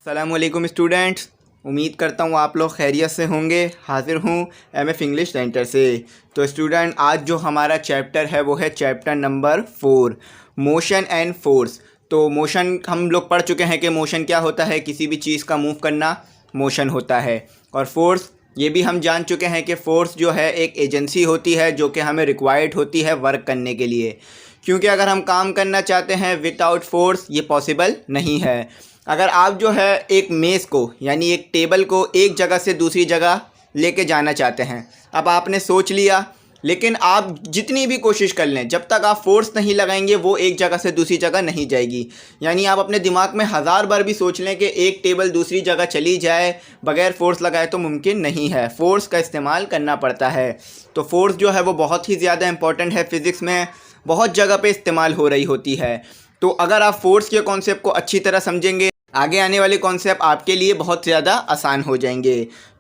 अस्सलामुअलैकुम स्टूडेंट्स, उम्मीद करता हूँ आप लोग खैरियत से होंगे। हाजिर हूँ एमएफ इंग्लिश सेंटर से। तो स्टूडेंट, आज जो हमारा चैप्टर है वो है chapter number 4, motion and force. तो मोशन हम लोग पढ़ चुके हैं कि मोशन क्या होता है, किसी भी चीज़ का मूव करना मोशन होता है। और फोर्स ये भी हम जान चुके हैं कि फ़ोर्स जो है एक एजेंसी होती है जो कि हमें रिक्वायर्ड होती है वर्क करने के लिए, क्योंकि अगर हम काम करना चाहते हैं विदाउट फोर्स ये पॉसिबल नहीं है। अगर आप जो है एक मेज़ को यानी एक टेबल को एक जगह से दूसरी जगह लेके जाना चाहते हैं, अब आपने सोच लिया, लेकिन आप जितनी भी कोशिश कर लें, जब तक आप फोर्स नहीं लगाएंगे वो एक जगह से दूसरी जगह नहीं जाएगी। यानी आप अपने दिमाग में 1000 बार भी सोच लें कि एक टेबल दूसरी जगह चली जाए बगैर फोर्स लगाए तो मुमकिन नहीं है, फ़ोर्स का इस्तेमाल करना पड़ता है। तो फोर्स जो है वो बहुत ही ज़्यादा इंपॉर्टेंट है, फ़िज़िक्स में बहुत जगह पे इस्तेमाल हो रही होती है। तो अगर आप फोर्स के कॉन्सेप्ट को अच्छी तरह समझेंगे, आगे आने वाले कॉन्सेप्ट आपके लिए बहुत ज़्यादा आसान हो जाएंगे।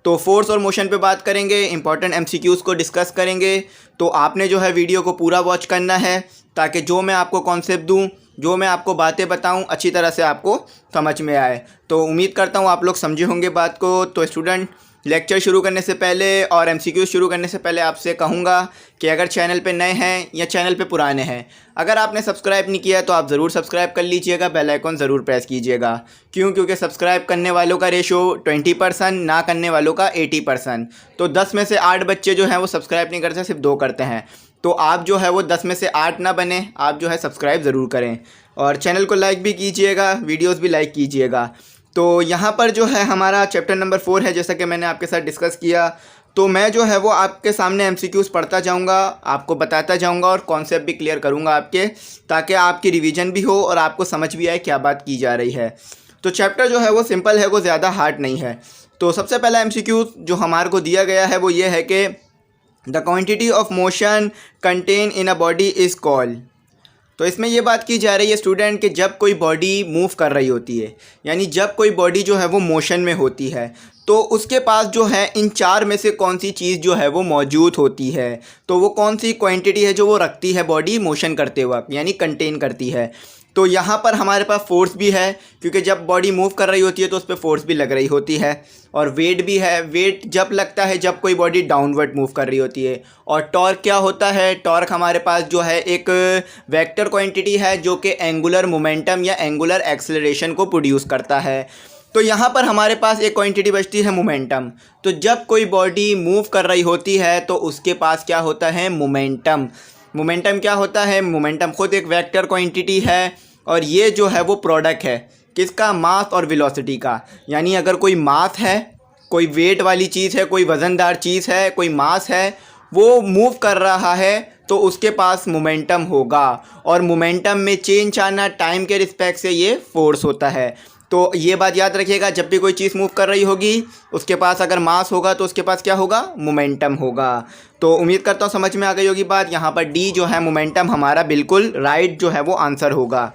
तो फोर्स और मोशन पे बात करेंगे, इंपॉर्टेंट एमसीक्यूज़ को डिस्कस करेंगे। तो आपने जो है वीडियो को पूरा वॉच करना है ताकि जो मैं आपको कॉन्सेप्ट दूं, जो मैं आपको बातें बताऊं, अच्छी तरह से आपको समझ में आए। तो उम्मीद करता हूं आप लोग समझे होंगे बात को। तो स्टूडेंट, लेक्चर शुरू करने से पहले और एमसीक्यू शुरू करने से पहले आपसे कहूँगा कि अगर चैनल पे नए हैं या चैनल पे पुराने हैं, अगर आपने सब्सक्राइब नहीं किया है तो आप ज़रूर सब्सक्राइब कर लीजिएगा, बेल आइकॉन ज़रूर प्रेस कीजिएगा। क्योंकि सब्सक्राइब करने वालों का रेशो 20%, ना करने वालों का 80%। तो 10 में से 8 बच्चे जो हैं वो सब्सक्राइब नहीं करते, सिर्फ 2 करते हैं। तो आप जो है वो 10 में से 8 ना बने, आप जो है सब्सक्राइब ज़रूर करें और चैनल को लाइक भी कीजिएगा, वीडियोज़ भी लाइक कीजिएगा। तो यहाँ पर जो है हमारा चैप्टर नंबर 4 है, जैसा कि मैंने आपके साथ डिस्कस किया। तो मैं जो है वो आपके सामने एमसीक्यूज़ पढ़ता जाऊँगा, आपको बताता जाऊँगा और कॉन्सेप्ट भी क्लियर करूँगा आपके, ताकि आपकी रिवीजन भी हो और आपको समझ भी आए क्या बात की जा रही है। तो चैप्टर जो है वो सिंपल है, वो ज़्यादा हार्ड नहीं है। तो सबसे पहला एमसीक्यू जो हमारे को दिया गया है वो ये है कि the quantity of motion contain in a body is called. तो इसमें ये बात की जा रही है स्टूडेंट कि जब कोई बॉडी मूव कर रही होती है, यानी जब कोई बॉडी जो है वो मोशन में होती है, तो उसके पास जो है इन 4 में से कौन सी चीज़ जो है वो मौजूद होती है। तो वो कौन सी क्वांटिटी है जो वो रखती है बॉडी मोशन करते वक्त, यानी कंटेन करती है। तो यहाँ पर हमारे पास फोर्स भी है, क्योंकि जब बॉडी मूव कर रही होती है तो उस पर फोर्स भी लग रही होती है। और वेट भी है, वेट जब लगता है जब कोई बॉडी डाउनवर्ड मूव कर रही होती है। और टॉर्क क्या होता है, टॉर्क हमारे पास जो है एक वेक्टर क्वांटिटी है जो कि एंगुलर मोमेंटम या एंगुलर एक्सेलरेशन को प्रोड्यूस करता है। तो यहाँ पर हमारे पास एक क्वांटिटी बचती है मोमेंटम। तो जब कोई बॉडी मूव कर रही होती है तो उसके पास क्या होता है, मोमेंटम। मोमेंटम क्या होता है, मोमेंटम खुद एक वेक्टर क्वांटिटी है और ये जो है वो प्रोडक्ट है किसका, मास और वेलोसिटी का। यानी अगर कोई मास है, कोई वेट वाली चीज़ है, कोई वज़नदार चीज़ है, कोई मास है, वो मूव कर रहा है तो उसके पास मोमेंटम होगा। और मोमेंटम में चेंज आना टाइम के रिस्पेक्ट से ये फोर्स होता है। तो ये बात याद रखिएगा, जब भी कोई चीज़ मूव कर रही होगी उसके पास अगर मास होगा तो उसके पास क्या होगा, मोमेंटम होगा। तो उम्मीद करता हूँ समझ में आ गई होगी बात। यहाँ पर डी जो है मोमेंटम हमारा बिल्कुल राइट जो है वो आंसर होगा।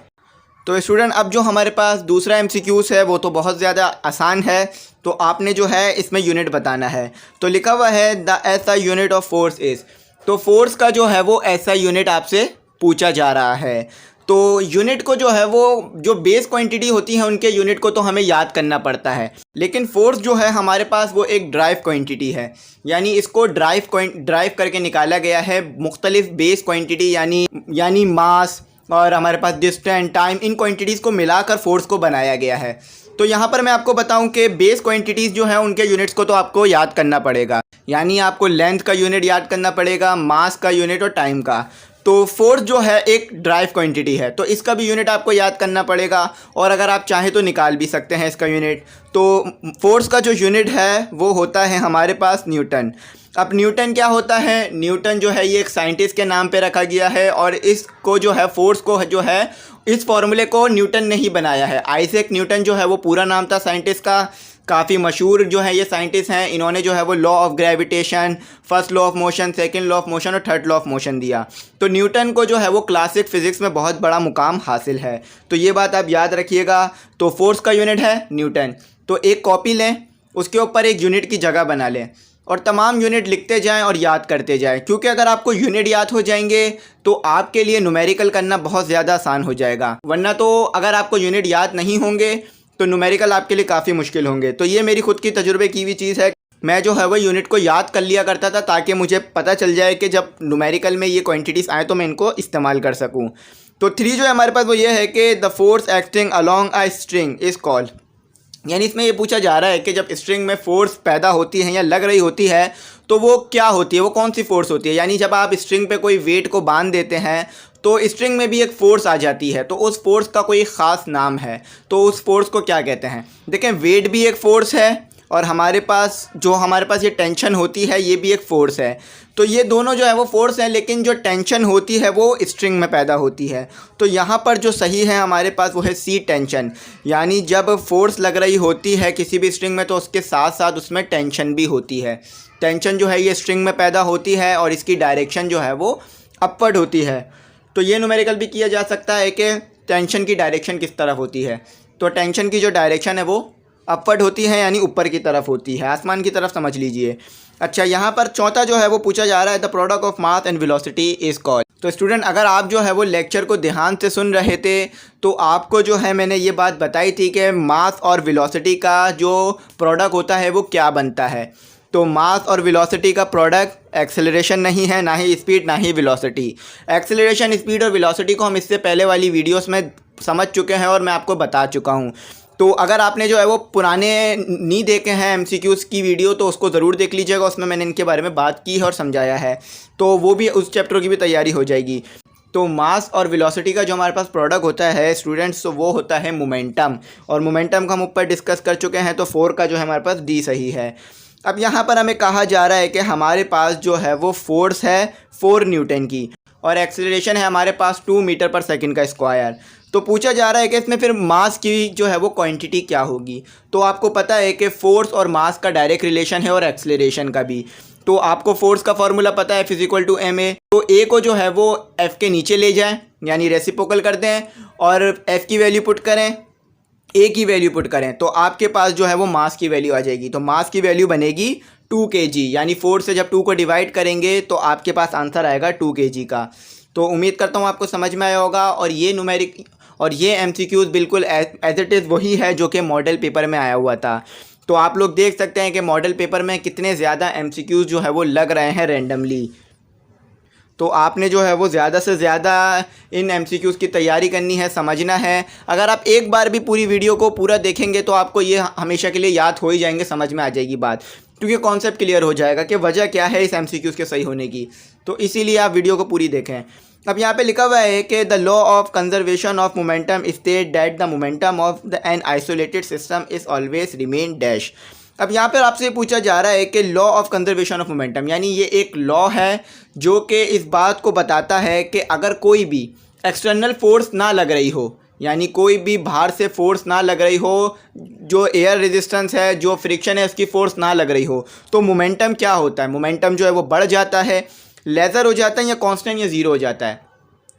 तो स्टूडेंट, अब जो हमारे पास दूसरा एमसीक्यूज़ है वो तो बहुत ज़्यादा आसान है। तो आपने जो है इसमें यूनिट बताना है। तो लिखा हुआ है द ऐसा यूनिट ऑफ फोर्स इज़। तो फोर्स का जो है वो ऐसा यूनिट आपसे पूछा जा रहा है। तो यूनिट को जो है वो जो बेस क्वांटिटी होती है उनके यूनिट को तो हमें याद करना पड़ता है, लेकिन फोर्स जो है हमारे पास वो एक ड्राइव क्वांटिटी है। यानी इसको ड्राइव करके निकाला गया है मुख्तलिफ बेस क्वांटिटी यानी मास और हमारे पास डिस्टेंस, टाइम, इन क्वांटिटीज़ को मिलाकर फोर्स को बनाया गया है। तो यहाँ पर मैं आपको बताऊँ कि बेस क्वांटिटीज़ जो हैं उनके यूनिट्स को तो आपको याद करना पड़ेगा। यानी आपको लेंथ का यूनिट याद करना पड़ेगा, मास का यूनिट और टाइम का। तो फोर्स जो है एक ड्राइव क्वांटिटी है, तो इसका भी यूनिट आपको याद करना पड़ेगा और अगर आप चाहें तो निकाल भी सकते हैं इसका यूनिट। तो फोर्स का जो यूनिट है वो होता है हमारे पास न्यूटन। अब न्यूटन क्या होता है, न्यूटन जो है ये एक साइंटिस्ट के नाम पे रखा गया है और इसको जो है फोर्स को जो है इस फॉर्मूले को न्यूटन ने ही बनाया है। आइजैक न्यूटन जो है वो पूरा नाम था साइंटिस्ट का। काफ़ी मशहूर जो है ये साइंटिस्ट हैं। इन्होंने जो है वो law of gravitation, first law of motion, second law of motion और थर्ड लॉ ऑफ मोशन दिया। तो न्यूटन को जो है वो क्लासिक फ़िज़िक्स में बहुत बड़ा मुकाम हासिल है। तो ये बात आप याद रखिएगा। तो फोर्स का यूनिट है न्यूटन। तो एक कॉपी लें, उसके ऊपर एक यूनिट की जगह बना लें और तमाम यूनिट लिखते जाएं और याद करते जाएं, क्योंकि अगर आपको यूनिट याद हो जाएंगे तो आपके लिए न्यूमेरिकल करना बहुत ज़्यादा आसान हो जाएगा। वरना तो अगर आपको यूनिट याद नहीं होंगे तो न्यूमेरिकल आपके लिए काफ़ी मुश्किल होंगे। तो ये मेरी खुद की तजुर्बे की हुई चीज़ है। मैं जो है वो यूनिट को याद कर लिया करता था ताकि मुझे पता चल जाए कि जब न्यूमेरिकल में ये क्वांटिटीज़ आए तो मैं इनको इस्तेमाल कर सकूं। तो 3 जो है हमारे पास वो ये है कि the force acting along a string is called, यानी इसमें ये पूछा जा रहा है कि जब स्ट्रिंग में फोर्स पैदा होती है या लग रही होती है तो वो क्या होती है, वो कौन सी फोर्स होती है। यानी जब आप स्ट्रिंग पे कोई वेट को बांध देते हैं तो स्ट्रिंग में भी एक फ़ोर्स आ जाती है, तो उस फोर्स का कोई ख़ास नाम है, तो उस फोर्स को क्या कहते हैं। देखें, वेट भी एक फ़ोर्स है और हमारे पास ये टेंशन होती है ये भी एक फ़ोर्स है। तो ये दोनों जो है वो फोर्स हैं, लेकिन जो टेंशन होती है वो स्ट्रिंग में पैदा होती है। तो यहाँ पर जो सही है हमारे पास वो है सी, टेंशन। यानी जब फोर्स लग रही होती है किसी भी स्ट्रिंग में तो उसके साथ साथ उसमें टेंशन भी होती है। टेंशन जो है ये स्ट्रिंग में पैदा होती है और इसकी डायरेक्शन जो है वो अपवर्ड होती है। तो ये न्यूमेरिकल भी किया जा सकता है कि टेंशन की डायरेक्शन किस तरफ होती है। तो टेंशन की जो डायरेक्शन है वो अपवर्ड होती है, यानी ऊपर की तरफ होती है, आसमान की तरफ समझ लीजिए। अच्छा, यहाँ पर चौथा जो है वो पूछा जा रहा है the product of mass and velocity is called. तो स्टूडेंट, अगर आप जो है वो लेक्चर को ध्यान से सुन रहे थे तो आपको जो है मैंने ये बात बताई थी कि मास और वेलोसिटी का जो प्रोडक्ट होता है वो क्या बनता है। तो मास और वेलोसिटी का प्रोडक्ट एक्सेलरेशन नहीं है, ना ही स्पीड ना ही वेलोसिटी। एक्सेलरेशन, स्पीड और वेलोसिटी को हम इससे पहले वाली वीडियोस में समझ चुके हैं और मैं आपको बता चुका हूँ। तो अगर आपने जो है वो पुराने नहीं देखे हैं MCQs की वीडियो तो उसको ज़रूर देख लीजिएगा, उसमें मैंने इनके बारे में बात की है और समझाया है, तो वो भी उस चैप्टर की भी तैयारी हो जाएगी। तो मास और वेलोसिटी का जो हमारे पास प्रोडक्ट होता है स्टूडेंट्स, तो वो होता है मोमेंटम, और मोमेंटम का हम ऊपर डिस्कस कर चुके हैं। तो 4 का जो है हमारे पास डी सही है। अब यहाँ पर हमें कहा जा रहा है कि हमारे पास जो है वो फोर्स है 4 न्यूटन की और एक्सेलरेशन है हमारे पास 2 मीटर पर सेकंड का स्क्वायर। तो पूछा जा रहा है कि इसमें फिर मास की जो है वो क्वांटिटी क्या होगी। तो आपको पता है कि फोर्स और मास का डायरेक्ट रिलेशन है और एक्सेलरेशन का भी। तो आपको फोर्स का फॉर्मूला पता है, F=ma। तो a को जो है वो f के नीचे ले जाएं, यानी रेसिप्रोकल कर दें और f की वैल्यू पुट करें, a की वैल्यू पुट करें, तो आपके पास जो है वो मास की वैल्यू आ जाएगी। तो मास की वैल्यू बनेगी 2 kg, यानी 4 से जब 2 को डिवाइड करेंगे तो आपके पास आंसर आएगा 2 kg का। तो उम्मीद करता हूँ आपको समझ में आया होगा। और ये न्यूमेरिक और ये MCQs बिल्कुल एज इट इज़ वही है जो कि मॉडल पेपर में आया हुआ था। तो आप लोग देख सकते हैं कि मॉडल पेपर में कितने ज़्यादा MCQs जो है वो लग रहे हैं रैंडमली। तो आपने जो है वो ज़्यादा से ज़्यादा इन MCQs की तैयारी करनी है, समझना है। अगर आप एक बार भी पूरी वीडियो को पूरा देखेंगे तो आपको ये हमेशा के लिए याद हो ही जाएंगे, समझ में आ जाएगी बात, क्योंकि कॉन्सेप्ट क्लियर हो जाएगा कि वजह क्या है इस MCQs के सही होने की। तो इसीलिए आप वीडियो को पूरी देखें। अब यहाँ पे लिखा हुआ है कि the law of conservation of momentum state that the momentum of the an isolated system is always remain dash. अब यहाँ पर आपसे पूछा जा रहा है कि law of conservation of momentum, यानी ये एक लॉ है जो कि इस बात को बताता है कि अगर कोई भी एक्सटर्नल फोर्स ना लग रही हो, यानी कोई भी बाहर से फोर्स ना लग रही हो, जो एयर रेजिस्टेंस है, जो फ्रिक्शन है, उसकी फोर्स ना लग रही हो, तो मोमेंटम क्या होता है। मोमेंटम जो है वो बढ़ जाता है, लेज़र हो जाता है, या कांस्टेंट या ज़ीरो हो जाता है।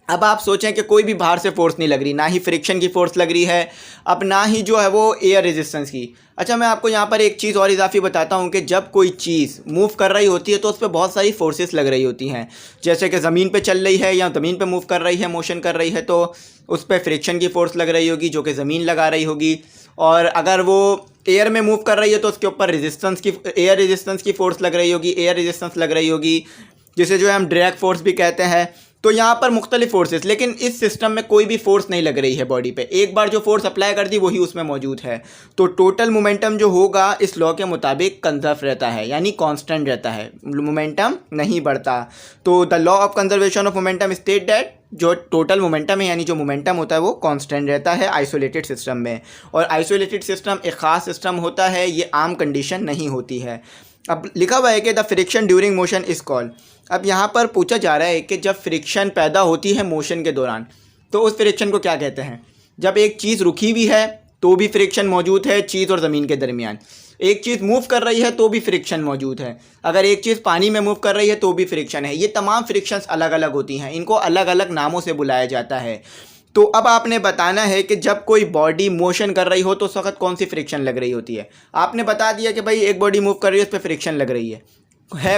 अब आप सोचें कि कोई भी बाहर से फोर्स नहीं लग रही, ना ही फ्रिक्शन की फ़ोर्स लग रही है, अब ना ही जो है वो एयर रेजिस्टेंस की। अच्छा, मैं आपको यहाँ पर एक चीज़ और इजाफी बताता हूँ कि जब कोई चीज़ मूव कर रही होती है तो उस पर बहुत सारी फोर्सेस लग रही होती हैं। जैसे कि ज़मीन पे चल रही है या ज़मीन पे मूव कर रही है, मोशन कर रही है, तो उस पर फ्रिक्शन की फ़ोर्स लग रही होगी जो कि ज़मीन लगा रही होगी। और अगर वो एयर में मूव कर रही है तो उसके ऊपर एयर रेजिस्टेंस की फ़ोर्स लग रही होगी, एयर रेजिस्टेंस लग रही होगी, जिसे जो है हम ड्रैग फोर्स भी कहते हैं। तो यहाँ पर मुख्तलिफ फोर्सेस, लेकिन इस सिस्टम में कोई भी फोर्स नहीं लग रही है बॉडी पे। एक बार जो फोर्स अप्लाई कर दी वही उसमें मौजूद है। तो टोटल मोमेंटम जो होगा इस लॉ के मुताबिक कंजर्व रहता है, यानी कांस्टेंट रहता है, मोमेंटम नहीं बढ़ता। तो the law of conservation of momentum state that जो टोटल मोमेंटम है, यानी जो मोमेंटम होता है वो कांस्टेंट रहता है आइसोलेटेड सिस्टम में। और आइसोलेटेड सिस्टम एक ख़ास सिस्टम होता है, ये आम कंडीशन नहीं होती है। अब लिखा हुआ है कि the friction during motion is called. अब यहाँ पर पूछा जा रहा है कि जब फ्रिक्शन पैदा होती है मोशन के दौरान तो उस फ्रिक्शन को क्या कहते हैं। जब एक चीज़ रुकी हुई है तो भी फ्रिक्शन मौजूद है चीज़ और ज़मीन के दरमियान, एक चीज़ मूव कर रही है तो भी फ्रिक्शन मौजूद है, अगर एक चीज़ पानी में मूव कर रही है तो भी फ्रिक्शन है। ये तमाम फ्रिक्शंस अलग अलग होती हैं, इनको अलग अलग नामों से बुलाया जाता है। तो अब आपने बताना है कि जब कोई बॉडी मोशन कर रही हो तो उस वक्त कौन सी फ्रिक्शन लग रही होती है। आपने बता दिया कि भाई एक बॉडी मूव कर रही है, उस पर फ्रिक्शन लग रही है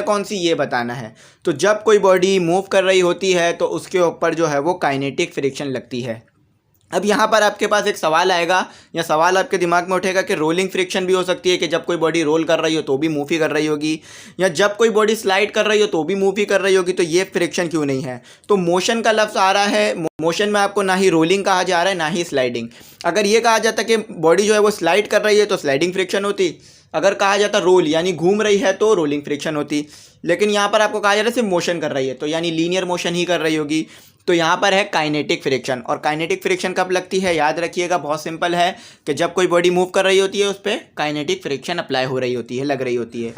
कौन सी, ये बताना है। तो जब कोई बॉडी मूव कर रही होती है तो उसके ऊपर जो है वो काइनेटिक फ्रिक्शन लगती है। अब यहाँ पर आपके पास एक सवाल आएगा या सवाल आपके दिमाग में उठेगा कि रोलिंग फ्रिक्शन भी हो सकती है कि जब कोई बॉडी रोल कर रही हो तो भी मूव ही कर रही होगी, या जब कोई बॉडी स्लाइड कर रही हो तो भी मूव ही कर रही होगी, तो ये फ्रिक्शन क्यों नहीं है। तो मोशन का लफ्ज़ आ रहा है, मोशन में आपको ना ही रोलिंग कहा जा रहा है ना ही स्लाइडिंग। अगर ये कहा जाता कि बॉडी जो है वो स्लाइड कर रही है तो स्लाइडिंग फ्रिक्शन होती, अगर कहा जाता रोल यानी घूम रही है तो रोलिंग फ्रिक्शन होती, लेकिन यहाँ पर आपको कहा जा रहा है सिर्फ मोशन कर रही है तो यानी लीनियर मोशन ही कर रही होगी। तो यहाँ पर है काइनेटिक फ्रिक्शन। और काइनेटिक फ्रिक्शन कब लगती है, याद रखिएगा, बहुत सिंपल है कि जब कोई बॉडी मूव कर रही होती है उस पर काइनेटिक फ्रिक्शन अप्लाई हो रही होती है, लग रही होती है।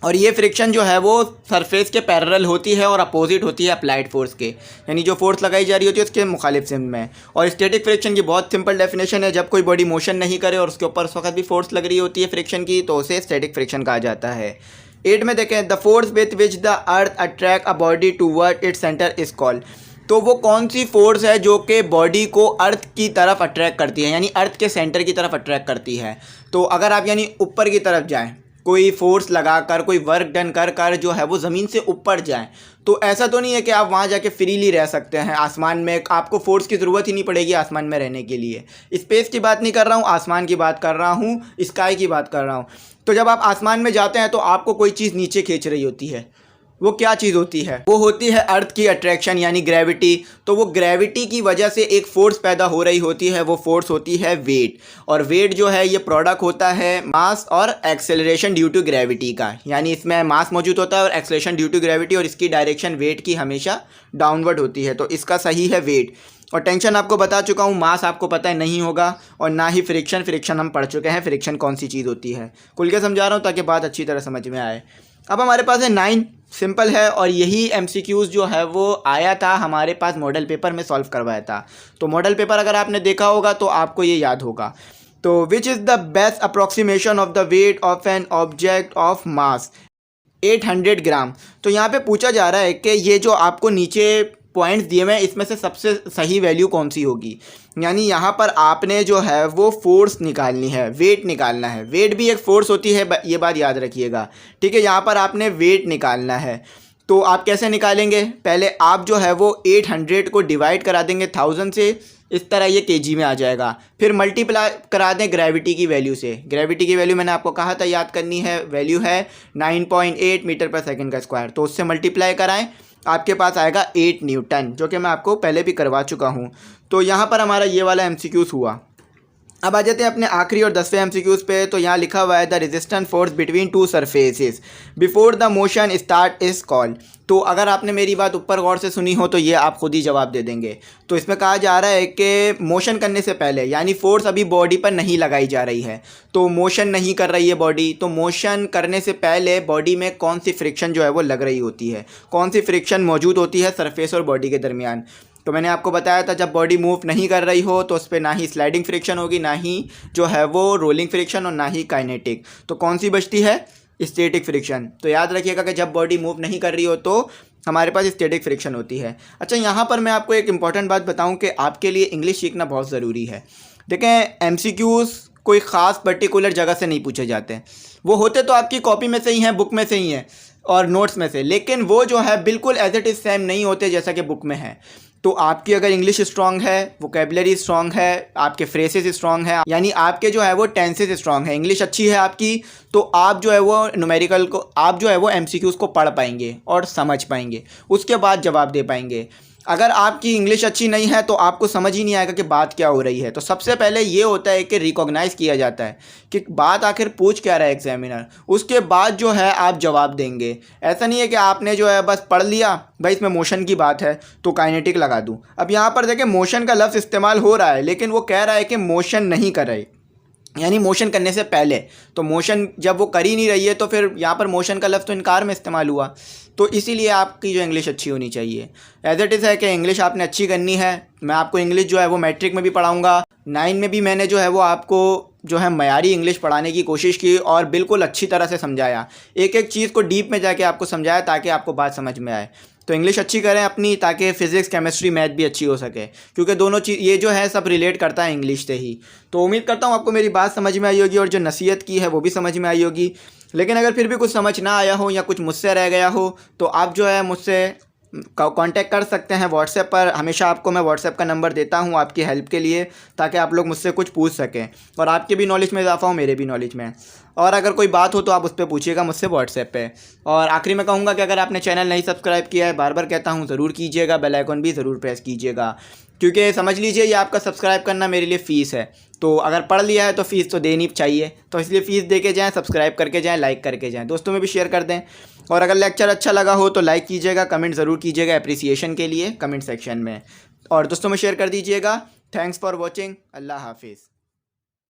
और ये फ्रिक्शन जो है वो सरफेस के पैरेलल होती है और अपोजिट होती है अप्लाइड फोर्स के, यानी जो फोर्स लगाई जा रही होती है उसके मुखालिफ सिम में। और स्टैटिक फ्रिक्शन की बहुत सिंपल डेफिनेशन है, जब कोई बॉडी मोशन नहीं करे और उसके ऊपर उस वक्त भी फोर्स लग रही होती है फ्रिक्शन की तो उसे स्टैटिक फ्रिक्शन कहा जाता है। 8 में देखें, the force with which the earth attract a body toward its centre is called. तो वो कौन सी फोर्स है जो कि बॉडी को अर्थ की तरफ अट्रैक्ट करती है, यानी अर्थ के सेंटर की तरफ अट्रैक्ट करती है। तो अगर आप यानी ऊपर की तरफ जाएं, कोई फोर्स लगा कर कोई वर्क डन कर कर जो है वो ज़मीन से ऊपर जाएं, तो ऐसा तो नहीं है कि आप वहाँ जाके फ्रीली रह सकते हैं आसमान में, आपको फोर्स की ज़रूरत ही नहीं पड़ेगी आसमान में रहने के लिए। स्पेस की बात नहीं कर रहा हूँ, आसमान की बात कर रहा हूँ, स्काई की बात कर रहा हूँ। तो जब आप आसमान में जाते हैं तो आपको कोई चीज़ नीचे खींच रही होती है, वो क्या चीज़ होती है, वो होती है अर्थ की अट्रैक्शन यानी ग्रेविटी। तो वो ग्रेविटी की वजह से एक फ़ोर्स पैदा हो रही होती है, वो फोर्स होती है वेट। और वेट जो है ये प्रोडक्ट होता है मास और एक्सेलरेशन ड्यू टू ग्रेविटी का, यानी इसमें मास मौजूद होता है और एक्सेलरेशन ड्यू टू ग्रेविटी, और इसकी डायरेक्शन वेट की हमेशा डाउनवर्ड होती है, तो इसका सही है वेट। और टेंशन आपको बता चुका हूँ, मास आपको पता है नहीं होगा, और ना ही फ्रिक्शन हम पढ़ चुके हैं फ्रिक्शन कौन सी चीज़ होती है। खुल के समझा रहा हूँ ताकि बात अच्छी तरह समझ में आए। अब हमारे पास है 9, सिंपल है, और यही MCQs जो है वो आया था हमारे पास मॉडल पेपर में सॉल्व करवाया था। तो मॉडल पेपर अगर आपने देखा होगा तो आपको ये याद होगा। तो which is the best approximation of the weight of an object of mass 800 ग्राम। तो यहाँ पे पूछा जा रहा है कि ये जो आपको नीचे पॉइंट्स दिए हुए हैं इसमें से सबसे सही वैल्यू कौन सी होगी, यानी यहाँ पर आपने जो है वो फोर्स निकालनी है, वेट निकालना है। वेट भी एक फ़ोर्स होती है, ये बात याद रखिएगा, ठीक है। यहाँ पर आपने वेट निकालना है, तो आप कैसे निकालेंगे, पहले आप जो है वो 800 को डिवाइड करा देंगे 1000 से, इस तरह ये केजी में आ जाएगा। फिर मल्टीप्लाई करा दें ग्रेविटी की वैल्यू से। ग्रेविटी की वैल्यू मैंने आपको कहा था याद करनी है, वैल्यू है 9.8 मीटर पर सेकंड का स्क्वायर, तो उससे मल्टीप्लाई कराएं, आपके पास आएगा 8 न्यूटन, जो कि मैं आपको पहले भी करवा चुका हूँ। तो यहाँ पर हमारा ये वाला MCQs हुआ। अब आ जाते हैं अपने आखिरी और 10वें MCQs पे। तो यहाँ लिखा हुआ है the resistance force between two surfaces before the motion start is called. तो अगर आपने मेरी बात ऊपर गौर से सुनी हो तो ये आप खुद ही जवाब दे देंगे। तो इसमें कहा जा रहा है कि मोशन करने से पहले, यानी फोर्स अभी बॉडी पर नहीं लगाई जा रही है, तो मोशन नहीं कर रही है बॉडी, तो मोशन करने से पहले बॉडी में कौन सी फ्रिक्शन जो है वो लग रही होती है, कौन सी फ्रिक्शन मौजूद होती है सरफेस और बॉडी के दरमियान। तो मैंने आपको बताया था जब बॉडी मूव नहीं कर रही हो तो उस पर ना ही स्लाइडिंग फ्रिक्शन होगी, ना ही जो है वो रोलिंग फ्रिक्शन, और ना ही काइनेटिक। तो कौन सी बचती है, स्टैटिक फ्रिक्शन। तो याद रखिएगा कि जब बॉडी मूव नहीं कर रही हो तो हमारे पास स्टैटिक फ्रिक्शन होती है। अच्छा, यहाँ पर मैं आपको एक इंपॉर्टेंट बात बताऊँ कि आपके लिए इंग्लिश सीखना बहुत ज़रूरी है। देखें, MCQs कोई ख़ास पर्टिकुलर जगह से नहीं पूछे जाते, वो होते तो आपकी कॉपी में से ही हैं, बुक में से ही हैं और नोट्स में से, लेकिन वो जो है बिल्कुल एज इट इज़ सेम नहीं होते जैसा कि बुक में है। तो आपकी अगर इंग्लिश स्ट्रांग है, वोकेबलरी स्ट्रांग है, आपके फ्रेसेस स्ट्रांग है, यानी आपके जो है वो टेंसेस स्ट्रांग है, इंग्लिश अच्छी है आपकी, तो आप जो है वो न्यूमेरिकल को, आप जो है वो MCQs को पढ़ पाएंगे और समझ पाएंगे, उसके बाद जवाब दे पाएंगे। अगर आपकी इंग्लिश अच्छी नहीं है तो आपको समझ ही नहीं आएगा कि बात क्या हो रही है। तो सबसे पहले ये होता है कि रिकॉग्नाइज़ किया जाता है कि बात आखिर पूछ क्या रहा है एग्जामिनर, उसके बाद जो है आप जवाब देंगे। ऐसा नहीं है कि आपने जो है बस पढ़ लिया, भाई इसमें मोशन की बात है तो काइनेटिक लगा दूँ। अब यहाँ पर देखें, मोशन का लफ्ज़ इस्तेमाल हो रहा है, लेकिन वो कह रहा है कि मोशन नहीं कर रही, यानी मोशन करने से पहले। तो मोशन जब वो कर ही नहीं रही है तो फिर यहाँ पर मोशन का लफ्ज़ तो इनकार में इस्तेमाल हुआ। तो इसीलिए आपकी जो इंग्लिश अच्छी होनी चाहिए। एज इट इज़ है कि इंग्लिश आपने अच्छी करनी है। मैं आपको इंग्लिश जो है वो मैट्रिक में भी पढ़ाऊँगा, 9 में भी मैंने जो है वो आपको जो है मयारी इंग्लिश पढ़ाने की कोशिश की और बिल्कुल अच्छी तरह से समझाया, एक एक चीज़ को डीप में जाके आपको समझाया ताकि आपको बात समझ में आए। तो इंग्लिश अच्छी करें अपनी, ताकि फ़िज़िक्स केमिस्ट्री मैथ भी अच्छी हो सके, क्योंकि दोनों चीज़ ये जो है सब रिलेट करता है इंग्लिश से ही। तो उम्मीद करता हूँ आपको मेरी बात समझ में आई होगी और जो नसीहत की है वो भी समझ में आई होगी। लेकिन अगर फिर भी कुछ समझ ना आया हो या कुछ मुझसे रह गया हो तो आप जो है मुझसे कांटेक्ट कर सकते हैं व्हाट्सएप पर। हमेशा आपको मैं व्हाट्सएप का नंबर देता हूँ आपकी हेल्प के लिए, ताकि आप लोग मुझसे कुछ पूछ सकें और आपके भी नॉलेज में इजाफा हो, मेरे भी नॉलेज में। और अगर कोई बात हो तो आप उस पर पूछिएगा मुझसे व्हाट्सएप पे। और आखिरी में कहूँगा कि अगर आपने चैनल नहीं सब्सक्राइब किया है, बार बार कहता हूँ, ज़रूर कीजिएगा, बेल आइकन भी ज़रूर प्रेस कीजिएगा, क्योंकि समझ लीजिए ये आपका सब्सक्राइब करना मेरे लिए फ़ीस है। तो अगर पढ़ लिया है तो फ़ीस तो देनी चाहिए, तो इसलिए फ़ीस दे के जाएँ, सब्सक्राइब करके जाएँ, लाइक करके जाएँ, दोस्तों में भी शेयर कर दें। और अगर लेक्चर अच्छा लगा हो तो लाइक कीजिएगा, कमेंट ज़रूर कीजिएगा एप्रिसिएशन के लिए कमेंट सेक्शन में, और दोस्तों में शेयर कर दीजिएगा। Thanks for watching. अल्लाह हाफिज़।